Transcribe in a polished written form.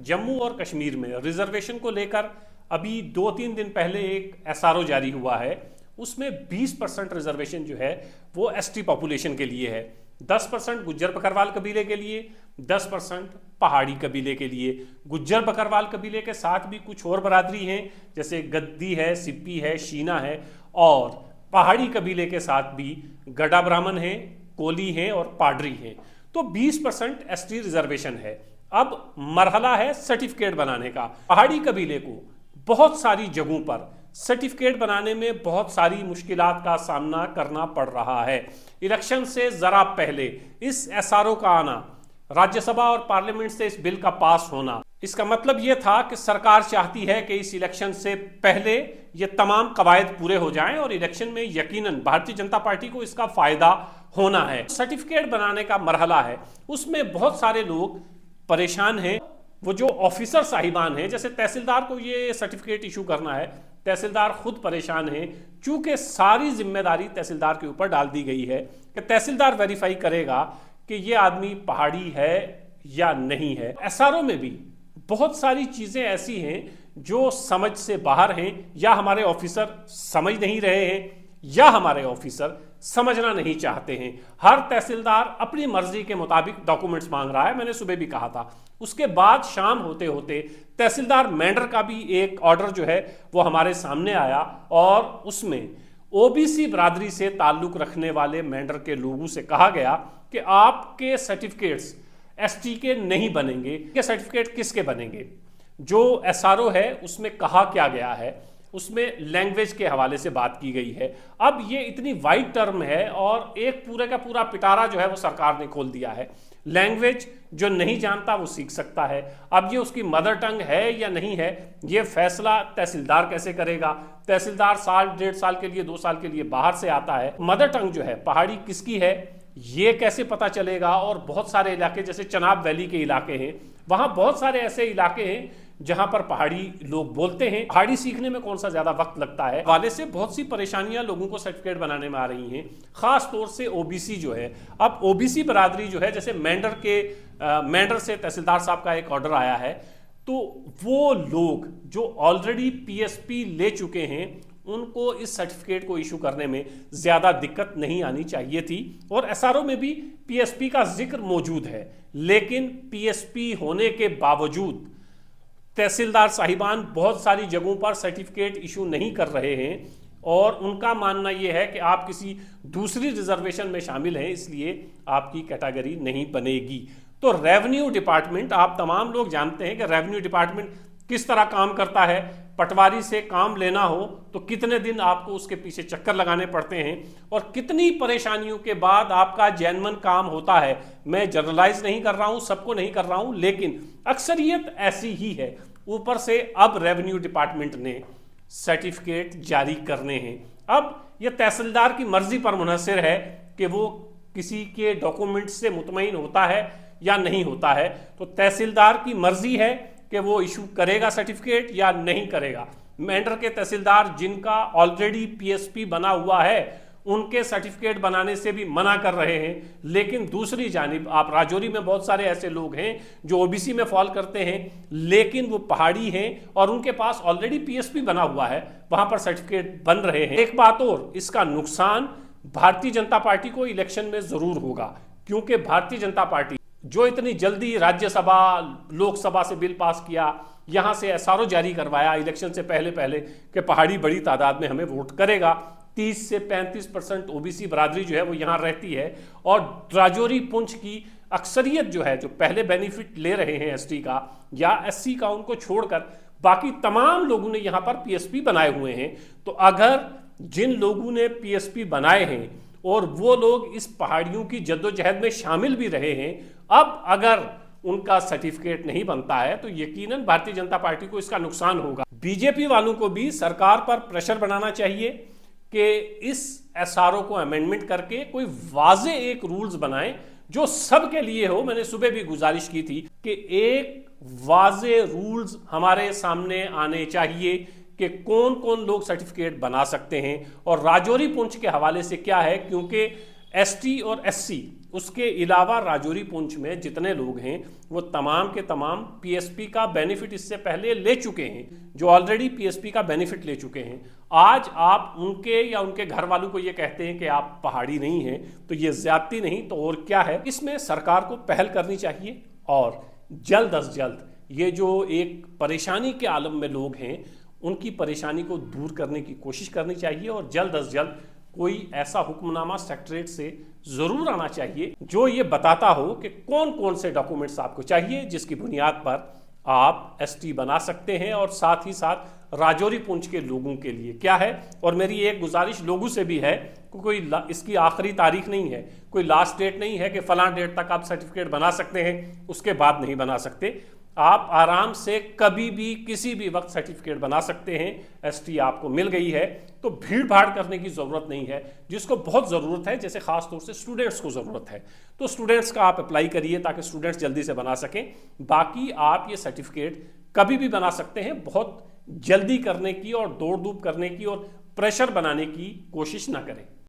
जम्मू और कश्मीर में रिजर्वेशन को लेकर अभी 2-3 दिन पहले एक एसआरओ जारी हुआ है। उसमें 20% रिजर्वेशन जो है वो एसटी पॉपुलेशन के लिए है, 10% गुज्जर बकरवाल कबीले के लिए, 10% पहाड़ी कबीले के लिए। गुज्जर बकरवाल कबीले के साथ भी कुछ और बरादरी हैं, जैसे गद्दी है, सिप्पी है, शीना है, और पहाड़ी कबीले के साथ भी गड़ा ब्राह्मण है, कोली हैं और पाडरी हैं। तो 20% एसटी रिजर्वेशन है। अब मरहला है सर्टिफिकेट बनाने का। पहाड़ी कबीले को बहुत सारी जगहों पर सर्टिफिकेट बनाने में बहुत सारी मुश्किलात का सामना करना पड़ रहा है। इलेक्शन से जरा पहले इस एसआरओ का आना, राज्यसभा और पार्लियामेंट से इस बिल का पास होना, इसका मतलब यह था कि सरकार चाहती है कि इस इलेक्शन से पहले ये तमाम कवायद पूरे हो जाएं और इलेक्शन में यकीनन भारतीय जनता पार्टी को इसका फायदा होना है। सर्टिफिकेट बनाने का मरहला है, उसमें बहुत सारे लोग परेशान हैं। वो जो ऑफिसर साहिबान हैं, जैसे तहसीलदार को ये सर्टिफिकेट इशू करना है, तहसीलदार खुद परेशान हैं, चूंकि सारी जिम्मेदारी तहसीलदार के ऊपर डाल दी गई है कि तहसीलदार वेरीफाई करेगा कि ये आदमी पहाड़ी है या नहीं है। एसआरओ में भी बहुत सारी चीजें ऐसी हैं जो समझ से बाहर हैं, या हमारे ऑफिसर समझ नहीं रहे हैं या हमारे ऑफिसर समझना नहीं चाहते हैं। हर तहसीलदार अपनी मर्जी के मुताबिक डॉक्यूमेंट्स मांग रहा है। मैंने सुबह भी कहा था। उसके बाद शाम होते होते तहसीलदार मेंढर का भी एक ऑर्डर जो है वो हमारे सामने आया, और उसमें ओबीसी बरादरी से ताल्लुक रखने वाले मेंढर के लोगों से कहा गया कि आपके सर्टिफिकेट्स एसटी के नहीं बनेंगे। ये सर्टिफिकेट किसके बनेंगे? जो एसआरओ है उसमें कहा क्या गया है, उसमें लैंग्वेज के हवाले से बात की गई है। अब ये इतनी वाइड टर्म है और एक पूरे का पूरा पिटारा जो है वो सरकार ने खोल दिया है। लैंग्वेज जो नहीं जानता वो सीख सकता है। अब ये उसकी मदर टंग है या नहीं है, ये फैसला तहसीलदार कैसे करेगा? तहसीलदार साल 1.5 साल के लिए, 2 साल के लिए बाहर से आता है। मदर टंग जो है पहाड़ी किसकी है ये कैसे पता चलेगा? और बहुत सारे इलाके जैसे चनाब वैली के इलाके हैं, वहां बहुत सारे ऐसे इलाके हैं जहां पर पहाड़ी लोग बोलते हैं। पहाड़ी सीखने में कौन सा ज्यादा वक्त लगता है, वाले से बहुत सी परेशानियां लोगों को सर्टिफिकेट बनाने में आ रही हैं, खास तौर से ओबीसी जो है। अब ओबीसी बरादरी जो है, जैसे मेंढर से तहसीलदार साहब का एक ऑर्डर आया है, तो वो लोग जो ऑलरेडी पीएसपी ले चुके हैं उनको इस सर्टिफिकेट को इशू करने में ज्यादा दिक्कत नहीं आनी चाहिए थी। और एसआरओ में भी पीएसपी का जिक्र मौजूद है, लेकिन पीएसपी होने के बावजूद तहसीलदार साहिबान बहुत सारी जगहों पर सर्टिफिकेट इशू नहीं कर रहे हैं, और उनका मानना यह है कि आप किसी दूसरी रिजर्वेशन में शामिल हैं, इसलिए आपकी कैटेगरी नहीं बनेगी। तो रेवेन्यू डिपार्टमेंट, आप तमाम लोग जानते हैं कि रेवेन्यू डिपार्टमेंट किस तरह काम करता है। पटवारी से काम लेना हो तो कितने दिन आपको उसके पीछे चक्कर लगाने पड़ते हैं, और कितनी परेशानियों के बाद आपका जेन्युइन काम होता है। मैं जनरलाइज नहीं कर रहा हूं, सबको नहीं कर रहा हूं, लेकिन अक्सरियत ऐसी ही है। ऊपर से अब रेवेन्यू डिपार्टमेंट ने सर्टिफिकेट जारी करने हैं। अब यह तहसीलदार की मर्जी पर मुनहसर है कि वो किसी के डॉक्यूमेंट से मुतमईन होता है या नहीं होता है। तो तहसीलदार की मर्जी है कि वो इशू करेगा सर्टिफिकेट या नहीं करेगा। मेंढर के तहसीलदार जिनका ऑलरेडी पीएसपी बना हुआ है, उनके सर्टिफिकेट बनाने से भी मना कर रहे हैं। लेकिन दूसरी जानिब आप राजौरी में बहुत सारे ऐसे लोग हैं जो ओबीसी में फॉल करते हैं, लेकिन वो पहाड़ी हैं और उनके पास ऑलरेडी पीएसपी बना हुआ है, वहां पर सर्टिफिकेट बन रहे हैं। एक बात और, इसका नुकसान भारतीय जनता पार्टी को इलेक्शन में जरूर होगा, क्योंकि भारतीय जनता पार्टी जो इतनी जल्दी राज्यसभा लोकसभा से बिल पास किया, यहां से एसआरओ जारी करवाया इलेक्शन से पहले कि पहाड़ी बड़ी तादाद में हमें वोट करेगा। 30 से 35% ओबीसी बरादरी जो है वो यहां रहती है, और राजौरी पुंछ की अक्सरियत जो है, जो पहले बेनिफिट ले रहे हैं एसटी का या एससी का, उनको छोड़कर बाकी तमाम लोगों ने यहां पर पीएसपी बनाए हुए हैं। तो अगर जिन लोगों ने पीएसपी बनाए हैं और वो लोग इस पहाड़ियों की जद्दोजहद में शामिल भी रहे हैं, अब अगर उनका सर्टिफिकेट नहीं बनता है तो यकीनन भारतीय जनता पार्टी को इसका नुकसान होगा। बीजेपी वालों को भी सरकार पर प्रेशर बनाना चाहिए कि इस एसआरओ को अमेंडमेंट करके कोई वाजे एक रूल्स बनाएं जो सबके लिए हो। मैंने सुबह भी गुजारिश की थी कि एक वाजे रूल्स हमारे सामने आने चाहिए कि कौन कौन लोग सर्टिफिकेट बना सकते हैं। और राजौरी पुंछ के हवाले से क्या है, क्योंकि एसटी और एससी उसके अलावा राजौरी पुंछ में जितने लोग हैं वो तमाम के तमाम पीएसपी का बेनिफिट इससे पहले ले चुके हैं, जो ऑलरेडी पीएसपी का बेनिफिट ले चुके हैं। आज आप उनके या उनके घर वालों को ये कहते हैं कि आप पहाड़ी नहीं हैं, तो ये ज्यादती नहीं तो और क्या है। इसमें सरकार को पहल करनी चाहिए और जल्द अज जल्द ये जो एक परेशानी के आलम में लोग हैं उनकी परेशानी को दूर करने की कोशिश करनी चाहिए और जल्द अज जल्द कोई ऐसा हुक्मनामा सेक्रेटरीट से जरूर आना चाहिए जो ये बताता हो कि कौन कौन से डॉक्यूमेंट्स आपको चाहिए जिसकी बुनियाद पर आप एसटी बना सकते हैं, और साथ ही साथ राजौरी पुंछ के लोगों के लिए क्या है। और मेरी एक गुजारिश लोगों से भी है कि कोई इसकी आखिरी तारीख नहीं है, कोई लास्ट डेट नहीं है कि फलां डेट तक आप सर्टिफिकेट बना सकते हैं उसके बाद नहीं बना सकते। आप आराम से कभी भी किसी भी वक्त सर्टिफिकेट बना सकते हैं। एसटी आपको मिल गई है तो भीड़ भाड़ करने की ज़रूरत नहीं है। जिसको बहुत ज़रूरत है, जैसे ख़ास तौर से स्टूडेंट्स को ज़रूरत है, तो स्टूडेंट्स का आप अप्लाई करिए ताकि स्टूडेंट्स जल्दी से बना सकें। बाकी आप ये सर्टिफिकेट कभी भी बना सकते हैं। बहुत जल्दी करने की और दौड़ धूप करने की और प्रेशर बनाने की कोशिश ना करें।